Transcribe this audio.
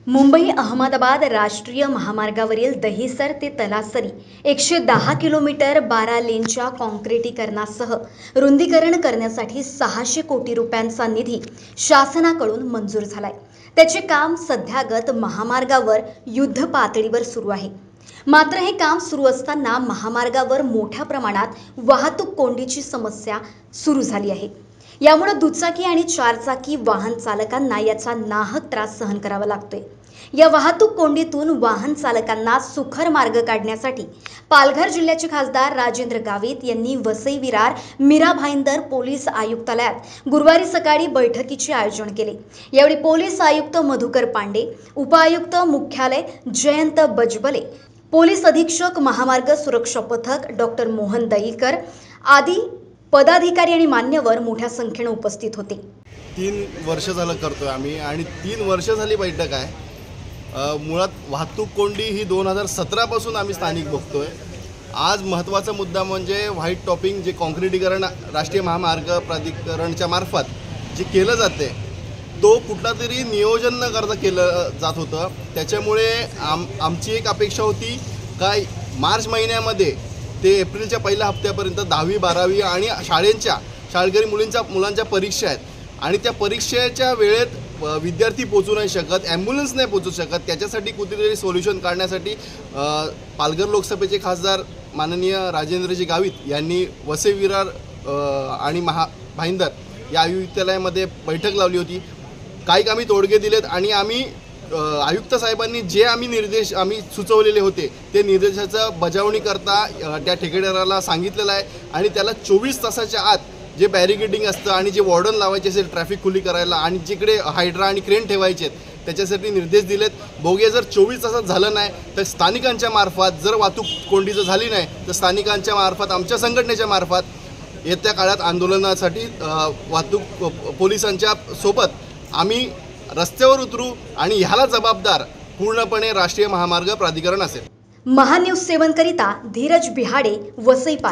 मुंबई अहमदाबाद राष्ट्रीय महामार्गावरील दहिसर ते तलासरी 110 किलोमीटर 12 लेनच्या काँक्रिटीकरणासह रुंदीकरण करण्यासाठी 600 कोटी रुपयांचा निधी शासनाकडून मंजूर झालाय। त्याचे काम सध्यागत महामार्गावर युद्ध पातळीवर सुरू आहे। मात्र हे काम सुरू असताना महामार्गावर मोठ्या प्रमाणात वाहतूक कोंडीची समस्या सुरू झाली आहे। यामुळे दुचाकी आणि चारचाकी वाहन चालकांना याचा नाहक त्रास सहन करावा लागतोय। या वाहतूक कोंडीतून वाहन चालकांना सुखर मार्ग काढण्यासाठी पालघर जिल्ह्याचे खासदार राजेंद्र गावित यांनी वसई विरार मीरा भाईंदर पोलीस आयुक्तालयात गुरुवारी सकाळी बैठकीचे आयोजन केले। यावेळी पोलीस आयुक्त मधुकर पांडे, उपआयुक्त मुख्यालय जयंत बजबले, पोलीस अधीक्षक महामार्ग सुरक्षा पथक डॉक्टर मोहन दहीकर आदी पदाधिकारी आणि मान्यवर मोठ्या संख्येने उपस्थित होते। 3 वर्ष झालं करतोय आम्ही आणि 3 वर्ष झाली बैठक आहे। मुळात वाहतूक कोंडी ही 2017 पासून आम्ही स्थानिक बघतोय। आज महत्त्वाचा मुद्दा म्हणजे व्हाईट टॉपिंग जे काँक्रिटीकरण राष्ट्रीय महामार्ग प्राधिकरणच्या मार्फत जे केलं जाते तो कुठला तरी नियोजन न करता केलं जात होतं। त्याच्यामुळे आमची एक अपेक्षा होती का मार्च महिन्यामध्ये ते एप्रिलच्या पहिल्या हप्त्यापर्यंत 10वी 12वी आणि शाळकरी मुलांच्या परीक्षा आहेत आणि त्या परीक्षेच्या वेळेत विद्यार्थी पोहोचू नाही शकत, ॲम्ब्युलन्स नाही पोहोचू शकत। त्याच्यासाठी कुठेतरी सोल्युशन काढण्यासाठी पालघर लोकसभेचे खासदार माननीय राजेंद्रजी गावित यांनी वसई विरार आणि भाईंदर या आयुक्तालयामध्ये बैठक लावली होती। काही आम्ही तोडगे दिलेत आणि आम्ही आयुक्त साहेबांनी जे निर्देश आम्ही सुचवलेले होते ते निर्देशाचं बजावणी करता त्या ठेकेदाराला सांगितलेलं आहे आणि त्याला 24 तासाच्या आत जे बॅरिकेडिंग असतं आणि जे वॉर्डन लावायचे असेल ट्रॅफिक खुली करायला आणि जिकडे हायड्रा आणि क्रेन ठेवायचे आहेत त्याच्यासाठी निर्देश दिलेत। बघूया जर 24 तासात झालं नाही तर स्थानिकांच्या मार्फत, जर वाहतूक कोंडी जर झाली नाही तर स्थानिकांच्या मार्फत, आमच्या संघटनेच्या मार्फत येत्या काळात आंदोलनासाठी वाहतूक पोलिसांच्या सोबत आम्ही रस्त्यावर उतरू आणि ह्याला जबाबदार पूर्णपणे राष्ट्रीय महामार्ग प्राधिकरण असेल। महान्यूज 7 करिता धीरज बिहाडे, वसई पालघर।